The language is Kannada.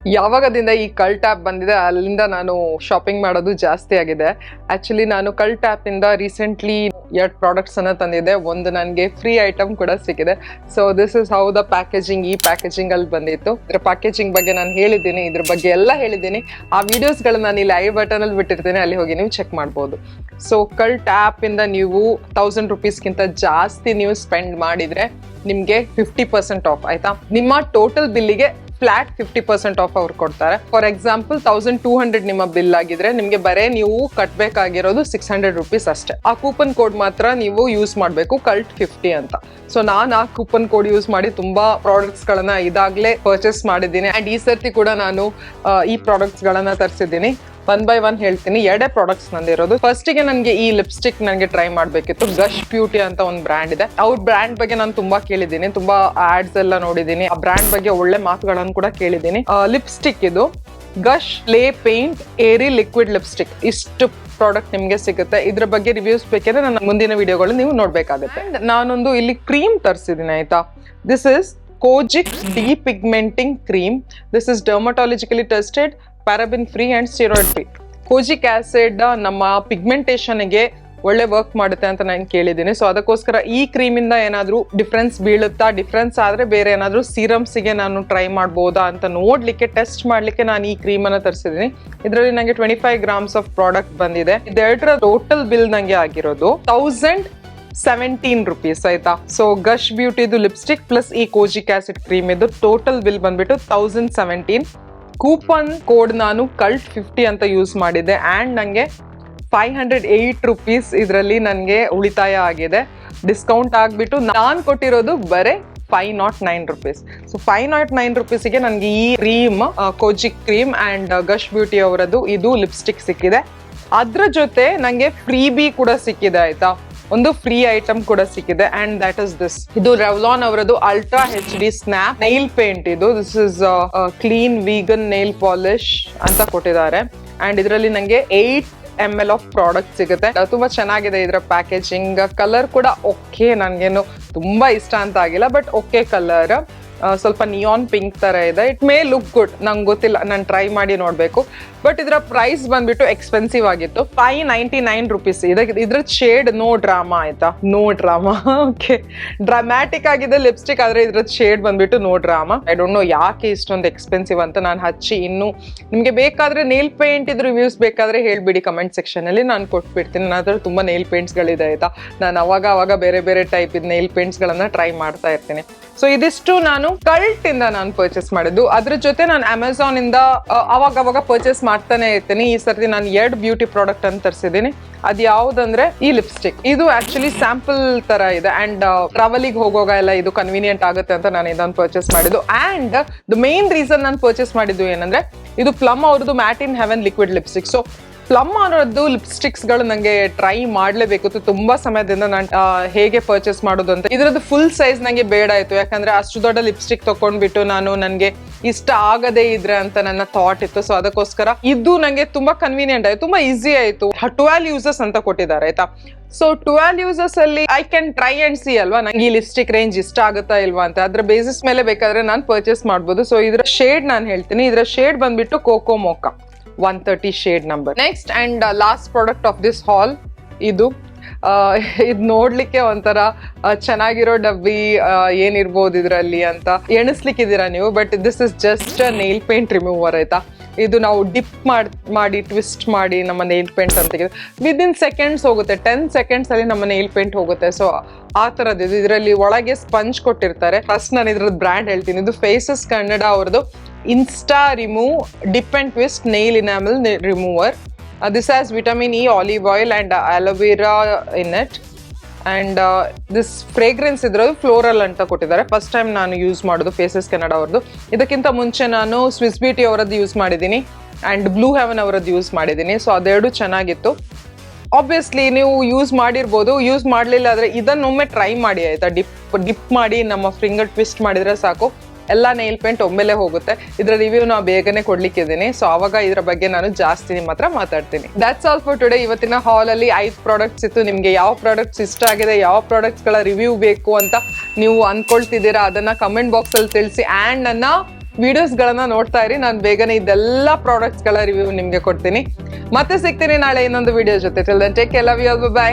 ಯಾವಾಗದಿಂದ ಈ ಕಲ್ಟ್ ಆ್ಯಪ್ ಬಂದಿದೆ ಅಲ್ಲಿಂದ ನಾನು ಶಾಪಿಂಗ್ ಮಾಡೋದು ಜಾಸ್ತಿ ಆಗಿದೆ. ಆಕ್ಚುಲಿ ನಾನು ಕಲ್ಟ್ ಆ್ಯಪ್ ಇಂದ ರೀಸೆಂಟ್ಲಿ 2 ಪ್ರಾಡಕ್ಟ್ಸ್ ಅನ್ನ ತಂದಿದ್ದೆ. ಒಂದು ನನಗೆ ಫ್ರೀ ಐಟಮ್ ಕೂಡ ಸಿಕ್ಕಿದೆ. So this is how the packaging ಈ ಪ್ಯಾಕೇಜಿಂಗ್ ಅಲ್ಲಿ ಬಂದಿತ್ತು. ಇದ್ರ ಪ್ಯಾಕೇಜಿಂಗ್ ಬಗ್ಗೆ ನಾನು ಹೇಳಿದ್ದೀನಿ, ಇದ್ರ ಬಗ್ಗೆ ಎಲ್ಲ ಹೇಳಿದ್ದೀನಿ. ಆ ವಿಡಿಯೋಸ್ಗಳನ್ನ ನಾನು ಇಲ್ಲಿ ಐ ಬಟನ್ ಅಲ್ಲಿ ಬಿಟ್ಟಿರ್ತೀನಿ, ಅಲ್ಲಿ ಹೋಗಿ ನೀವು ಚೆಕ್ ಮಾಡ್ಬೋದು. ಸೊ ಕಲ್ಟ್ ಆ್ಯಪ್ ಇಂದ ನೀವು 1000 ರೂಪೀಸ್ಗಿಂತ ಜಾಸ್ತಿ ನೀವು ಸ್ಪೆಂಡ್ ಮಾಡಿದ್ರೆ ನಿಮ್ಗೆ 50% ಆಫ್ ಆಯ್ತಾ. ನಿಮ್ಮ ಟೋಟಲ್ ಬಿಲ್ಲಿಗೆ ಫ್ಲಾಟ್ 50% ಆಫ್ ಅವ್ರು ಕೊಡ್ತಾರೆ. ಫಾರ್ ಎಕ್ಸಾಂಪಲ್ 1200 ನಿಮ್ಮ ಬಿಲ್ ಆಗಿದ್ರೆ ನಿಮ್ಗೆ ಬರೇ ನೀವು ಕಟ್ಬೇಕಾಗಿರೋದು 600 ರೂಪೀಸ್ ಅಷ್ಟೇ. ಆ ಕೂಪನ್ ಕೋಡ್ ಮಾತ್ರ ನೀವು ಯೂಸ್ ಮಾಡಬೇಕು, ಕಲ್ಟ್ 50 ಅಂತ. ಸೊ ನಾನು ಆ ಕೂಪನ್ ಕೋಡ್ ಯೂಸ್ ಮಾಡಿ ತುಂಬಾ ಪ್ರಾಡಕ್ಟ್ಸ್ ಗಳನ್ನ ಇದಾಗ್ಲೇ ಪರ್ಚೇಸ್ ಮಾಡಿದ್ದೀನಿ. ಅಂಡ್ ಈ ಸರ್ತಿ ಕೂಡ ನಾನು ಈ ಪ್ರಾಡಕ್ಟ್ಸ್ ಗಳನ್ನ ತರಿಸಿದ್ದೀನಿ. 1 by 1 ಹೇಳ್ತೀನಿ. 2 ಪ್ರಾಡಕ್ಟ್ಸ್ ನಂದಿರೋದು. ಫಸ್ಟಿಗೆ ನನಗೆ ಈ ಲಿಪ್ಸ್ಟಿಕ್ ನನಗೆ ಟ್ರೈ ಮಾಡಬೇಕಿತ್ತು. ಗಶ್ ಬ್ಯೂಟಿ ಅಂತ ಒಂದು ಬ್ರ್ಯಾಂಡ್ ಇದೆ. ಅವ್ರ ಬ್ರ್ಯಾಂಡ್ ಬಗ್ಗೆ ನಾನು ತುಂಬಾ ಕೇಳಿದ್ದೀನಿ, ತುಂಬಾ ಆಡ್ಸ್ ಎಲ್ಲ ನೋಡಿದ್ದೀನಿ. ಆ ಬ್ರ್ಯಾಂಡ್ ಬಗ್ಗೆ ಒಳ್ಳೆ ಮಾತುಗಳನ್ನು ಕೂಡ ಕೇಳಿದ್ದೀನಿ. ಲಿಪ್ಸ್ಟಿಕ್ ಇದು ಗಶ್ ಪ್ಲೇ ಪೇಂಟ್ ಏರಿ ಲಿಕ್ವಿಡ್ ಲಿಪ್ಸ್ಟಿಕ್. ಇಷ್ಟು ಪ್ರಾಡಕ್ಟ್ ನಿಮಗೆ ಸಿಗುತ್ತೆ. ಇದ್ರ ಬಗ್ಗೆ ರಿವ್ಯೂಸ್ ಬೇಕಿದ್ರೆ ನನ್ನ ಮುಂದಿನ ವಿಡಿಯೋಗಳು ನೀವು ನೋಡ್ಬೇಕಾಗುತ್ತೆ. ನಾನೊಂದು ಇಲ್ಲಿ ಕ್ರೀಮ್ ತರಿಸಿದ್ದೀನಿ ಆಯ್ತಾ. This is kojic depigmenting cream. This is dermatologically tested, paraben free and steroid free. Kojic acid ನಮ್ಮ ಪಿಗ್ಮೆಂಟೇಷನ್ಗೆ ಒಳ್ಳೆ ವರ್ಕ್ ಮಾಡುತ್ತೆ ಅಂತ ನಾನು ಕೇಳಿದ್ದೀನಿ. ಸೊ ಅದಕ್ಕೋಸ್ಕರ ಈ ಕ್ರೀಮ್ ಇಂದ ಏನಾದ್ರೂ ಡಿಫ್ರೆನ್ಸ್ ಬೀಳುತ್ತಾ, ಡಿಫ್ರೆನ್ಸ್ ಆದ್ರೆ ಬೇರೆ ಏನಾದ್ರೂ ಸೀರಮ್ಸ್ಗೆ ನಾನು ಟ್ರೈ ಮಾಡ್ಬೋದಾ ಅಂತ ನೋಡ್ಲಿಕ್ಕೆ, ಟೆಸ್ಟ್ ಮಾಡ್ಲಿಕ್ಕೆ ನಾನು ಈ ಕ್ರೀಮ್ ಅನ್ನ ತರಿಸಿದ್ದೀನಿ. ಇದರಲ್ಲಿ ನಂಗೆ 25 grams ಆಫ್ ಪ್ರಾಡಕ್ಟ್ ಬಂದಿದೆ. ಇದೆರಡರ ಟೋಟಲ್ ಬಿಲ್ ನಂಗೆ ಆಗಿರೋದು 1017 ರೂಪೀಸ್ ಆಯ್ತಾ. ಸೊ ಗಶ್ ಬ್ಯೂಟಿದು ಲಿಪ್ಸ್ಟಿಕ್ ಪ್ಲಸ್ ಈ ಕೋಜಿಕ್ ಆಸಿಡ್ ಕ್ರೀಮ್ ಇದು ಟೋಟಲ್ ಬಿಲ್ ಬಂದ್ಬಿಟ್ಟು 1017. ಕೂಪನ್ ಕೋಡ್ ನಾನು ಕಲ್ಟ್ 50 ಅಂತ ಯೂಸ್ ಮಾಡಿದ್ದೆ ಅಂಡ್ ನಂಗೆ 508 ರೂಪೀಸ್ ಇದರಲ್ಲಿ ನನಗೆ ಉಳಿತಾಯ ಆಗಿದೆ. ಡಿಸ್ಕೌಂಟ್ ಆಗಿಬಿಟ್ಟು ನಾನು ಕೊಟ್ಟಿರೋದು ಬರೀ 509 ರೂಪೀಸ್. ಸೊ 509 ರೂಪೀಸಿಗೆ ನನಗೆ ಈ ಕ್ರೀಮ್, ಕೋಜಿಕ್ ಕ್ರೀಮ್ ಅಂಡ್ ಗಶ್ ಬ್ಯೂಟಿ ಅವರದ್ದು ಇದು ಲಿಪ್ಸ್ಟಿಕ್ ಸಿಕ್ಕಿದೆ. ಅದ್ರ ಜೊತೆ ನಂಗೆ ಫ್ರೀ ಬಿ ಕೂಡ ಸಿಕ್ಕಿದೆ ಆಯ್ತಾ. ಒಂದು ಫ್ರೀ ಐಟಮ್ ಕೂಡ ಸಿಕ್ಕಿದೆ ಅಂಡ್ ದಟ್ ಇಸ್ ದಿಸ್. ಇದು ರೆವ್ಲಾನ್ ಅವರದ್ದು ultra HD snap nail paint. ಇದು this is clean vegan nail polish ಅಂತ ಕೊಟ್ಟಿದ್ದಾರೆ. ಅಂಡ್ ಇದರಲ್ಲಿ ನಂಗೆ 8 ml ಆಫ್ ಪ್ರಾಡಕ್ಟ್ ಸಿಗುತ್ತೆ. ತುಂಬಾ ಚೆನ್ನಾಗಿದೆ ಇದರ ಪ್ಯಾಕೇಜಿಂಗ್. ಕಲರ್ ಕೂಡ ಓಕೆ, ನನ್ಗೇನು ತುಂಬಾ ಇಷ್ಟ ಅಂತ ಆಗಿಲ್ಲ, ಬಟ್ ಓಕೆ ಕಲರ್. ಸ್ವಲ್ಪ ನಿಯಾನ್ ಪಿಂಕ್ ತರ ಇದೆ. ಇಟ್ ಮೇ ಲುಕ್ ಗುಡ್, ನಂಗೆ ಗೊತ್ತಿಲ್ಲ, ನಾನು ಟ್ರೈ ಮಾಡಿ ನೋಡ್ಬೇಕು. ಬಟ್ ಇದರ ಪ್ರೈಸ್ ಬಂದ್ಬಿಟ್ಟು ಎಕ್ಸ್ಪೆನ್ಸಿವ್ ಆಗಿತ್ತು, 599 ರೂಪೀಸ್. ಇದ್ರ ಶೇಡ್ ನೋ ಡ್ರಾಮಾ ಆಯ್ತಾ, ನೋ ಡ್ರಾಮಾ. ಓಕೆ, ಡ್ರಾಮ್ಯಾಟಿಕ್ ಆಗಿದೆ ಲಿಪ್ಸ್ಟಿಕ್, ಆದ್ರೆ ಇದ್ರ ಶೇಡ್ ಬಂದ್ಬಿಟ್ಟು no drama. I don't know ಯಾಕೆ ಇಷ್ಟೊಂದು ಎಕ್ಸ್ಪೆನ್ಸಿವ್ ಅಂತ. ನಾನು ಹಚ್ಚಿ ಇನ್ನು ನಿಮ್ಗೆ ಬೇಕಾದ್ರೆ ನೇಲ್ ಪೇಂಟ್ ಇದ್ರ ರಿವ್ಯೂಸ್ ಬೇಕಾದ್ರೆ ಹೇಳ್ಬಿಡಿ ಕಮೆಂಟ್ ಸೆಕ್ಷನ್ ಅಲ್ಲಿ, ನಾನು ಕೊಟ್ಬಿಡ್ತೀನಿ. ನನ್ನ ಹತ್ರ ತುಂಬಾ ನೇಲ್ ಪೇಂಟ್ಸ್ ಗಳಿದೆ ಆಯ್ತಾ. ನಾನು ಅವಾಗ ಬೇರೆ ಬೇರೆ ಟೈಪ್ ಇದ್ ನೇಲ್ ಪೇಂಟ್ಸ್ ಗಳನ್ನ ಟ್ರೈ ಮಾಡ್ತಾ ಇರ್ತೀನಿ. ಸೊ ಇದಿಷ್ಟು ನಾನು ಕಲ್ಟ್ ಇಂದ ನಾನು ಪರ್ಚೇಸ್ ಮಾಡಿದ್ದು. ಅದ್ರ ಜೊತೆ ನಾನು ಅಮೆಝಾನ್ ಇಂದ ಅವಾಗ ಪರ್ಚೇಸ್ ಮಾಡ್ತಾನೆ ಇರ್ತೀನಿ. ಈ ಸರ್ತಿ ನಾನು 2 ಬ್ಯೂಟಿ ಪ್ರಾಡಕ್ಟ್ ಅಂತ ತರಿಸಿದ್ದೀನಿ. ಅದು ಯಾವ್ದಂದ್ರೆ ಈ ಲಿಪ್ಸ್ಟಿಕ್. ಇದು ಆಕ್ಚುಲಿ ಸ್ಯಾಂಪಲ್ ತರ ಇದೆ ಅಂಡ್ ಟ್ರಾವೆಲಿಗೆ ಹೋಗುವಾಗ ಎಲ್ಲ ಇದು ಕನ್ವೀನಿಯಂಟ್ ಆಗುತ್ತೆ ಅಂತ ನಾನು ಇದನ್ನು ಪರ್ಚೇಸ್ ಮಾಡಿದ್ದು. ಅಂಡ್ ದ ಮೇನ್ ರೀಸನ್ ನಾನು ಪರ್ಚೇಸ್ ಮಾಡಿದ್ದು ಏನಂದ್ರೆ ಇದು ಪ್ಲಮ್ ಅವ್ರದ್ದು mat in heaven liquid lipstick. So plum ಅನ್ನೋದು ಲಿಪ್ಸ್ಟಿಕ್ಸ್ ಗಳು ನಂಗೆ ಟ್ರೈ ಮಾಡ್ಲೇಬೇಕಿತ್ತು ತುಂಬಾ ಸಮಯದಿಂದ. ನಾನು ಹೇಗೆ ಪರ್ಚೇಸ್ ಮಾಡೋದು ಅಂತ. ಇದರದ್ದು ಫುಲ್ ಸೈಜ್ ನಂಗೆ ಬೇಡ ಆಯ್ತು, ಯಾಕಂದ್ರೆ ಅಷ್ಟು ದೊಡ್ಡ ಲಿಪ್ಸ್ಟಿಕ್ ತಕೊಂಡ್ಬಿಟ್ಟು ನಾನು ನನ್ಗೆ ಇಷ್ಟ ಆಗದೇ ಇದ್ರೆ ಅಂತ ನನ್ನ ಥಾಟ್ ಇತ್ತು. ಸೊ ಅದಕ್ಕೋಸ್ಕರ ಇದು ನಂಗೆ ತುಂಬಾ ಕನ್ವೀನಿಯಂಟ್ ಆಯ್ತು, ತುಂಬಾ ಈಸಿ ಆಯ್ತು. 12 ಯೂಸರ್ಸ್ ಅಂತ ಕೊಟ್ಟಿದ್ದಾರೆ ಆಯ್ತಾ. ಸೊ 12 ಯೂಸರ್ಸ್ ಅಲ್ಲಿ I can try and C ಅಲ್ವಾ, ನಂಗೆ ಈ ಲಿಪ್ಸ್ಟಿಕ್ ರೇಂಜ್ ಇಷ್ಟ ಆಗುತ್ತಾ ಇಲ್ವಾ ಅಂತ. ಅದ್ರ ಬೇಸಿಸ್ ಮೇಲೆ ಬೇಕಾದ್ರೆ ನಾನು ಪರ್ಚೇಸ್ ಮಾಡ್ಬೋದು. ಸೊ ಇದ್ರ ಶೇಡ್ ನಾನು ಹೇಳ್ತೀನಿ. ಇದರ ಶೇಡ್ ಬಂದ್ಬಿಟ್ಟು coco mocha 130 shade number. Next and last product of this haul ಇದು ನೋಡ್ಲಿಕ್ಕೆ ಒಂಥರ ಚೆನ್ನಾಗಿರೋ ಡಬ್ಬಿ ಏನಿರ್ಬೋದು ಇದ್ರಲ್ಲಿ ಅಂತ ಎಣಿಸ್ಲಿಕ್ಕಿದ್ದೀರಾ ನೀವು. But this is just nail paint remover ಆಯ್ತಾ. ಇದು ನಾವು ಡಿಪ್ ಮಾಡಿ ಟ್ವಿಸ್ಟ್ ಮಾಡಿ ನಮ್ಮ ನೇಲ್ ಪೇಂಟ್ ಅಂತ ವಿದಿನ್ ಸೆಕೆಂಡ್ಸ್ ಹೋಗುತ್ತೆ. 10 seconds ಅಲ್ಲಿ ನಮ್ಮ ನೇಲ್ ಪೇಂಟ್ ಹೋಗುತ್ತೆ. ಸೊ ಆ ತರದ್ದು ಇದು. ಇದರಲ್ಲಿ ಒಳಗೆ ಸ್ಪಂಜ್ ಕೊಟ್ಟಿರ್ತಾರೆ. ಫಸ್ಟ್ ನಾನು ಇದ್ರದ್ದು ಬ್ರ್ಯಾಂಡ್ ಹೇಳ್ತೀನಿ. ಇದು ಫೇಸಸ್ ಕನ್ನಡ ಅವ್ರದ್ದು insta remove dip and twist nail ಇನಾಮಲ್ remover. This has vitamin E, olive oil and aloe vera in it. And this fragrance ಇದ್ರದ್ದು ಫ್ಲೋರಲ್ ಅಂತ ಕೊಟ್ಟಿದ್ದಾರೆ. ಫಸ್ಟ್ ಟೈಮ್ ನಾನು ಯೂಸ್ ಮಾಡೋದು ಫೇಸಸ್ ಕನ್ನಡ ಅವ್ರದ್ದು. ಇದಕ್ಕಿಂತ ಮುಂಚೆ ನಾನು ಸ್ವಿಸ್ ಬ್ಯೂಟಿ ಅವರದ್ದು ಯೂಸ್ ಮಾಡಿದ್ದೀನಿ ಅಂಡ್ ಬ್ಲೂ ಹೆವನ್ ಅವರದ್ದು ಯೂಸ್ ಮಾಡಿದ್ದೀನಿ. ಸೊ ಅದೆರಡು ಚೆನ್ನಾಗಿತ್ತು. ಆಬ್ವಿಯಸ್ಲಿ ನೀವು ಯೂಸ್ ಮಾಡಿರ್ಬೋದು, ಯೂಸ್ ಮಾಡಲಿಲ್ಲ ಆದರೆ ಇದನ್ನೊಮ್ಮೆ ಟ್ರೈ ಮಾಡಿ ಆಯ್ತಾ. ಡಿಪ್ ಮಾಡಿ ನಮ್ಮ ಫಿಂಗರ್ ಟ್ವಿಸ್ಟ್ ಮಾಡಿದ್ರೆ ಸಾಕು, ಎಲ್ಲ ನೇಲ್ ಪೇಂಟ್ ಒಮ್ಮೆಲೆ ಹೋಗುತ್ತೆ. ಇದರ ರಿವ್ಯೂ ನಾವು ಬೇಗನೆ ಕೊಡ್ಲಿಕ್ಕಿದ್ದೀನಿ. ಸೊ ಅವಾಗ ಇದರ ಬಗ್ಗೆ ನಾನು ಜಾಸ್ತಿ ನಿಮ್ಮ ಹತ್ರ ಮಾತಾಡ್ತೀನಿ. That's all for today. ಇವತ್ತಿನ ಹಾಲ್ ಅಲ್ಲಿ 5 ಪ್ರಾಡಕ್ಟ್ಸ್ ಇತ್ತು. ನಿಮ್ಗೆ ಯಾವ ಪ್ರಾಡಕ್ಟ್ಸ್ ಇಷ್ಟ ಆಗಿದೆ, ಯಾವ ಪ್ರಾಡಕ್ಟ್ಸ್ ಗಳ ರಿವ್ಯೂ ಬೇಕು ಅಂತ ನೀವು ಅನ್ಕೊಳ್ತಿದ್ದೀರಾ ಅದನ್ನ ಕಮೆಂಟ್ ಬಾಕ್ಸ್ ಅಲ್ಲಿ ತಿಳಿಸಿ. ಅಂಡ್ ನನ್ನ ವಿಡಿಯೋಸ್ಗಳನ್ನ ನೋಡ್ತಾ ಇರಿ. ನಾನು ಬೇಗನೆ ಇದೆಲ್ಲ ಪ್ರಾಡಕ್ಟ್ಸ್ಗಳ ರಿವ್ಯೂ ನಿಮಗೆ ಕೊಡ್ತೀನಿ. ಮತ್ತೆ ಸಿಗ್ತೀನಿ ನಾಳೆ ಇನ್ನೊಂದು ವಿಡಿಯೋ ಜೊತೆ. Till then take care, love you all, by.